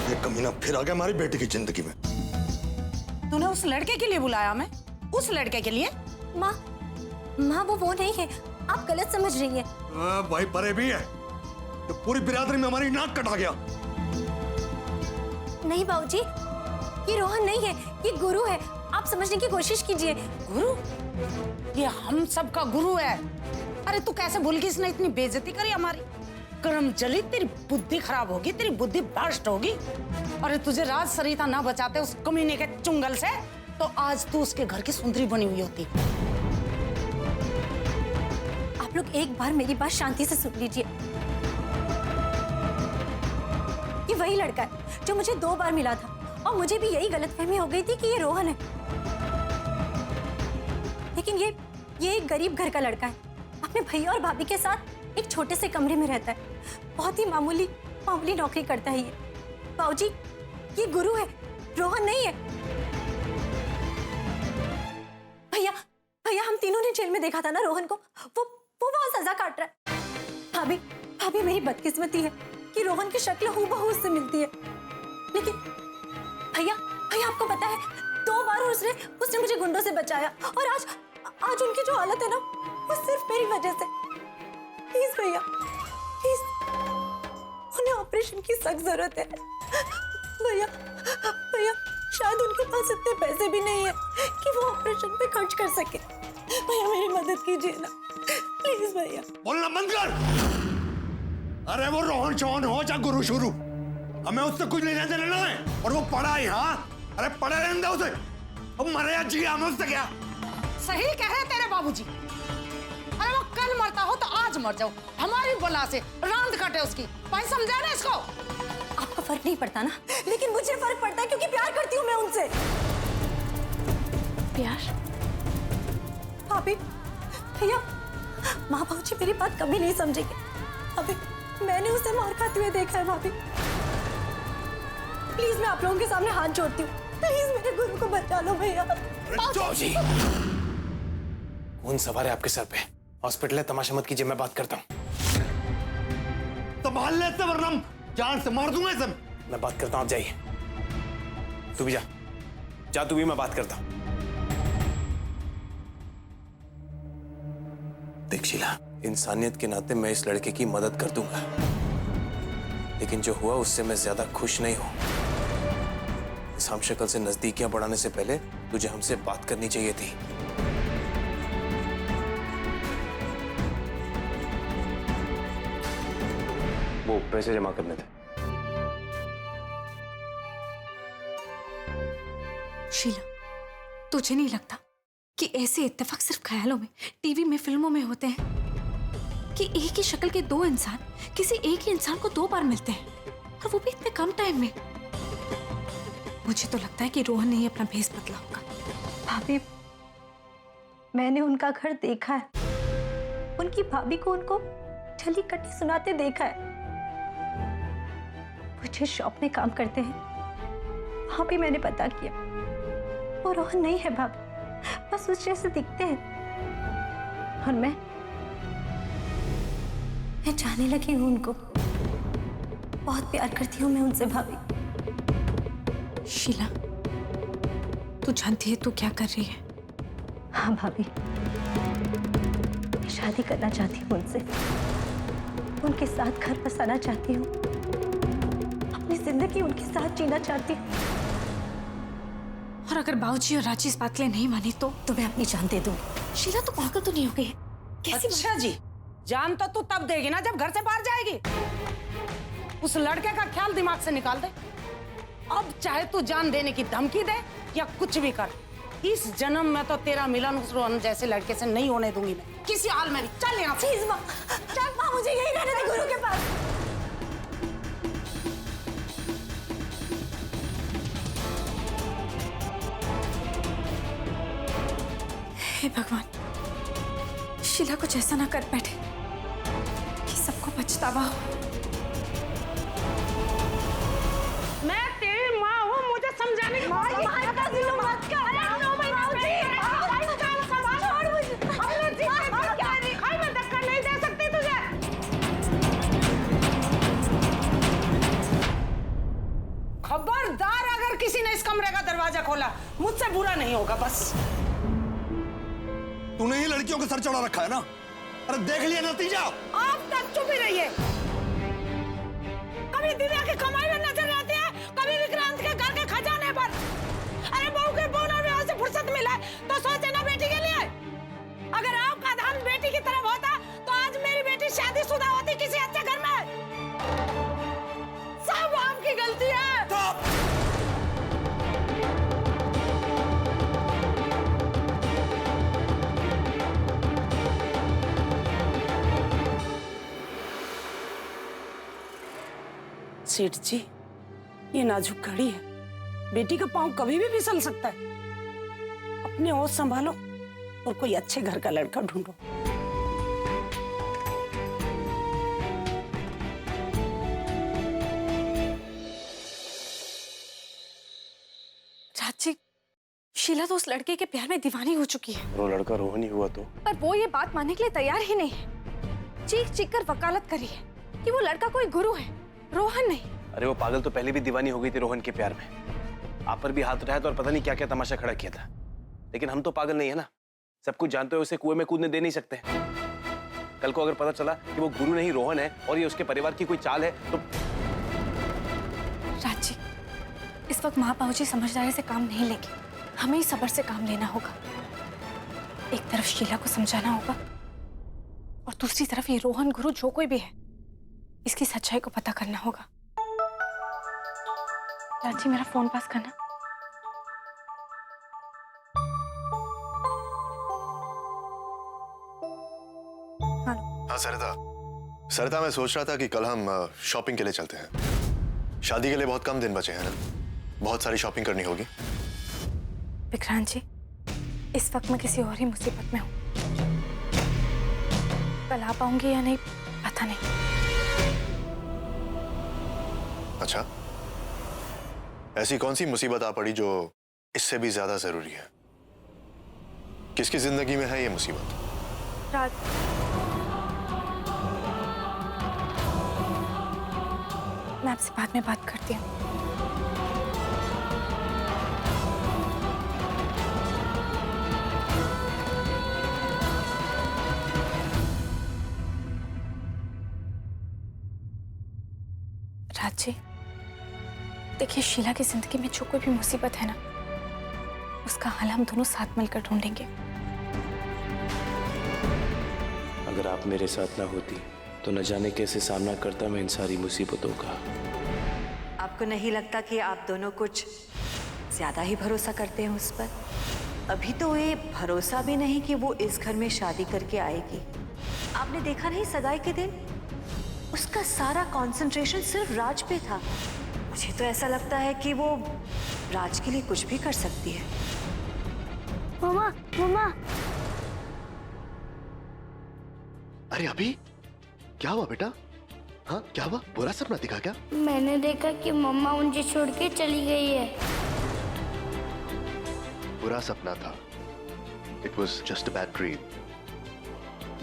ये कमीना फिर आ गया हमारी बेटी की जिंदगी में। तूने उस लड़के के लिए बुलाया हमें? उस लड़के के लिए? माँ माँ वो नहीं है, आप गलत समझ रही हैं। भाई परे भी है तो पूरी बिरादरी में हमारी नाक कटा गया। नहीं बाबूजी, ये रोहन नहीं है, ये गुरु है। आप समझने की कोशिश कीजिए। गुरु? ये हम सब का गुरु है। अरे तू कैसे भूल गई? इसने इतनी बेइज्जती करी हमारी। कर्म जली, तेरी बुद्धि खराब होगी, तेरी बुद्धि भ्रष्ट होगी। अरे तुझे राज सरिता ना बचाते उस कमीने के चुंगल से तो आज तू उसके घर की सुंदरी बनी हुई होती। आप लोग एक बार मेरी बात शांति से सुन लीजिए। ये वही लड़का है जो मुझे 2 बार मिला था और मुझे भी यही गलतफहमी हो गई थी कि ये रोहन है। लेकिन ये एक गरीब घर का लड़का है, अपने भैया और भाभी के साथ एक छोटे से कमरे में रहता है। बहुत ही मामूली नौकरी करता है ये। बाबूजी, ये गुरु है, रोहन नहीं है। भैया हम तीनों ने जेल में देखा था ना रोहन को। वो वहां सजा काट रहा है। भाभी मेरी बदकिस्मती है कि रोहन की शक्ल हूबहू उससे मिलती है। लेकिन भैया आपको पता है 2 बार उसने मुझे गुंडों से बचाया और आज उनकी जो हालत है ना वो सिर्फ मेरी वजह से। प्लीज भैया, प्लीज, उन्हें ऑपरेशन की सख्त जरूरत है। भैया शायद उनके पास इतने पैसे भी नहीं है कि वो ऑपरेशन पे खर्च कर सके। भैया मेरी मदद कीजिए ना, प्लीज भैया। बोलना बंद कर। अरे वो रोहन चौहन हो चाहे गुरु शुरू, हमें उससे कुछ लेना देना है। और वो पढ़ा है, हाँ, अरे पढ़े रहने दो उसे। अब मरे या जिया हमें उससे क्या। सही कहे तेरे बाबूजी। अरे वो कल मरता हो तो आज मर जाओ, हमारी बला से रांद कटे उसकी। भाई समझा ना इसको? आपको फर्क नहीं पड़ता ना, लेकिन मुझे फर्क पड़ता है क्योंकि प्यार करती हूँ मैं उनसे। प्यार? भाभी, भैया, माँ बाबूजी मेरी बात कभी नहीं समझेंगे। भाभी, मैंने उसे मार खाते हुए देखा है। भाभी प्लीज, मैं आप लोगों के सामने हाथ जोड़ती हूँ, प्लीज मेरे गुरु को बचा लो भैया। जी, कौन सवार है आपके सर पे? हॉस्पिटल है, तमाशा मत कीजिए, मैं बात करता हूँ। संभाल लेते वरना जान से मार दूंगा इसे। मैं बात करता हूँ, आप जाइए। तू भी जा तू भी, मैं बात करता हूँ। देख शीला, इंसानियत के नाते मैं इस लड़के की मदद कर दूंगा, लेकिन जो हुआ उससे मैं ज्यादा खुश नहीं हूं। इस हमशक्ल से नजदीकियां बढ़ाने से पहले तुझे हमसे बात करनी चाहिए थी। वो पैसे जमा करने थे। शीला, तुझे नहीं लगता कि ऐसे इत्तेफाक सिर्फ ख्यालों में, टीवी में, फिल्मों में होते हैं कि एक ही शक्ल के 2 इंसान किसी एक ही इंसान को 2 बार मिलते हैं, और वो भी इतने कम टाइम में? मुझे तो लगता है कि रोहन ने ही अपना भेस बदला होगा। भाभी, मैंने उनका घर देखा है, उनकी भाभी को उनको छली कटी सुनाते देखा है। वो जिस शॉप में काम करते हैं वहां भी मैंने पता किया, वो रोहन नहीं है भाभी, बस उस जैसे दिखते हैं। और मैं जाने लगी हूँ उनको, बहुत प्यार करती हूँ मैं उनसे भाभी। शीला, तू जानती है तू क्या कर रही है? हाँ भाभी, मैं शादी करना चाहती हूँ उनसे, उनके साथ घर बसाना चाहती हूँ, अपनी जिंदगी उनके साथ जीना चाहती हूँ। और अगर बाबूजी और राजी इस बात के लिए नहीं मानी तो मैं अपनी जान दे दूंगी। शीला, तू पागल तो नहीं हो गई है? कैसी अच्छा जी, जान तो तू तब देगी ना जब घर से बाहर जाएगी। उस लड़के का ख्याल दिमाग से निकाल दे। अब चाहे तू जान देने की धमकी दे या कुछ भी कर, इस जन्म में तो तेरा मिलन उस रोहन जैसे लड़के से नहीं होने दूंगी मैं, किसी हाल में भी। चल यहाँ से। प्लीज माँ, चल माँ, मुझे यही रहने दे गुरु के पास। हे भगवान, शीला कुछ ऐसा ना कर बैठे कि सबको पछतावा हो। मैं तेरी माँ हूँ, मुझे समझाने की मैं धक्का नहीं दे सकती तुझे। खबरदार अगर किसी ने इस कमरे का दरवाजा खोला, मुझसे बुरा नहीं होगा बस। तूने ही लड़कियों को सर चढ़ा रखा है ना। अरे देख लिया नतीजा। आप तक चुप ही रहिए। कभी दिव्या की कमाई में नजर आती है, कभी विक्रांत के घर के खजाने पर। अरे बहू के बोनर में से फुर्सत मिला है तो सोचे ना बेटी के लिए। अगर आपका ध्यान बेटी की तरफ होता तो आज मेरी बेटी शादीशुदा होती किसी अच्छे घर में। सब आपकी गलती है। सेठ जी, ये नाजुक घड़ी है, बेटी का पांव कभी भी फिसल सकता है। अपने होश संभालो और कोई अच्छे घर का लड़का ढूंढो। राज जी, शीला तो उस लड़के के प्यार में दीवानी हो चुकी है। वो लड़का रोहन ही हुआ तो? पर वो ये बात मानने के लिए तैयार ही नहीं है। चीख चीख कर वकालत करी है कि वो लड़का कोई गुरु है, रोहन नहीं। अरे वो पागल तो पहले भी दीवानी हो गई थी रोहन के प्यार में। आप पर भी हाथ उठाया था और पता नहीं क्या क्या तमाशा खड़ा किया था। लेकिन हम तो पागल नहीं है ना, सब कुछ जानते हुए उसे कुएं में कूदने दे नहीं सकते। कल को अगर पता चला कि वो गुरु नहीं रोहन है और ये उसके परिवार की कोई चाल है तो। राज जी, इस वक्त माँ बाबूजी समझदारी से काम नहीं लेंगे, हमें ही सब्र से काम लेना होगा। एक तरफ शीला को समझाना होगा और दूसरी तरफ ये रोहन गुरु जो कोई भी है, इसकी सच्चाई को पता करना होगा। राज जी, मेरा फोन पास करना। हाँ सरिता, मैं सोच रहा था कि कल हम शॉपिंग के लिए चलते हैं। शादी के लिए बहुत कम दिन बचे हैं ना, बहुत सारी शॉपिंग करनी होगी। विक्रांत जी, इस वक्त मैं किसी और ही मुसीबत में हूँ। कल आ पाऊंगी या नहीं पता नहीं। अच्छा, ऐसी कौन सी मुसीबत आ पड़ी जो इससे भी ज्यादा जरूरी है? किसकी जिंदगी में है ये मुसीबत? राज, मैं आपसे बाद में बात करती हूँ। राज जी, देखिए, शीला की जिंदगी में जो कोई भी मुसीबत है ना, उसका हल हम दोनों साथ मिलकर ढूंढेंगे। अगर आप मेरे साथ ना होती तो न जाने कैसे सामना करता मैं इन सारी मुसीबतों का। आपको नहीं लगता कि आप दोनों कुछ ज्यादा ही भरोसा करते हैं उस पर? अभी तो ये भरोसा भी नहीं कि वो इस घर में शादी करके आएगी। आपने देखा नहीं, सगाई के दिन उसका सारा कंसंट्रेशन सिर्फ राज पे था। मुझे तो ऐसा लगता है कि वो राज के लिए कुछ भी कर सकती है। मम्मा, मम्मा, अरे अभी क्या हुआ बेटा? हाँ, क्या हुआ? बुरा सपना दिखा क्या? मैंने देखा कि मम्मा मुझे छोड़ के चली गई है। बुरा सपना था। It was just a bad dream.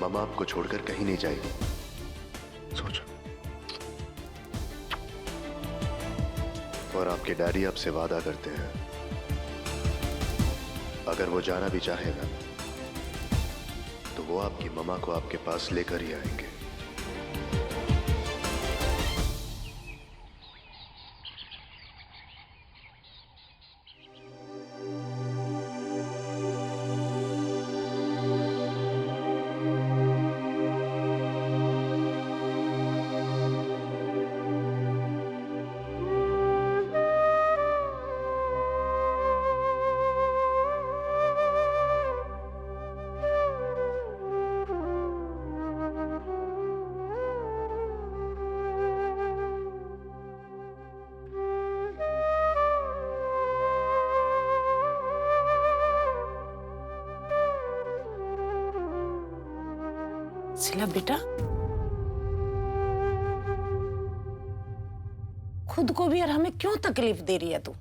मम्मा आपको छोड़कर कहीं नहीं जाएगी। सोचो। और आपके डैडी आपसे वादा करते हैं, अगर वो जाना भी चाहे ना, तो वो आपकी मम्मा को आपके पास लेकर ही आएंगे। शीला बेटा, खुद को भी और हमें क्यों तकलीफ दे रही है तू?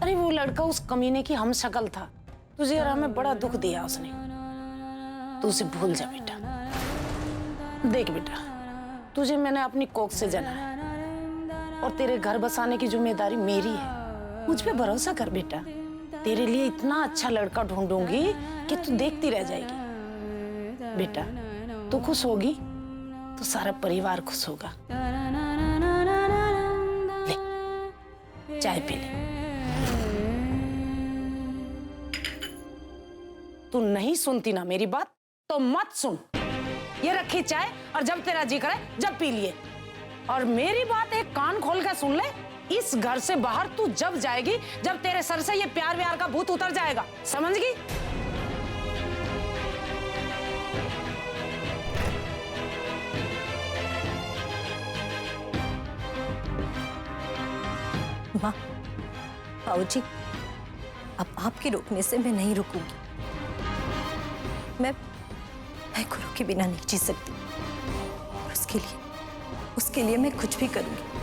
अरे वो लड़का उस कमीने की हमशक्ल था, तुझे और हमें बड़ा दुख दिया उसने। तू उसे भूल जा बेटा। देख बेटा, तुझे मैंने अपनी कोख से जना है और तेरे घर बसाने की जिम्मेदारी मेरी है। मुझ पे भरोसा कर बेटा, तेरे लिए इतना अच्छा लड़का ढूंढूंगी कि तू देखती रह जाएगी। बेटा तू खुश होगी तो सारा परिवार खुश होगा। ले चाय पी ले। तू नहीं सुनती ना मेरी बात तो मत सुन। ये रखी चाय और जब तेरा जी करे जब पी लिए। और मेरी बात एक कान खोल कर सुन ले, इस घर से बाहर तू जब जाएगी जब तेरे सर से ये प्यार व्यार का भूत उतर जाएगा, समझ गई? माँ, बाबूजी, अब आपके रोकने से मैं नहीं रुकूंगी। मैं गुरु के बिना नहीं जी सकती। और उसके लिए मैं कुछ भी करूंगी।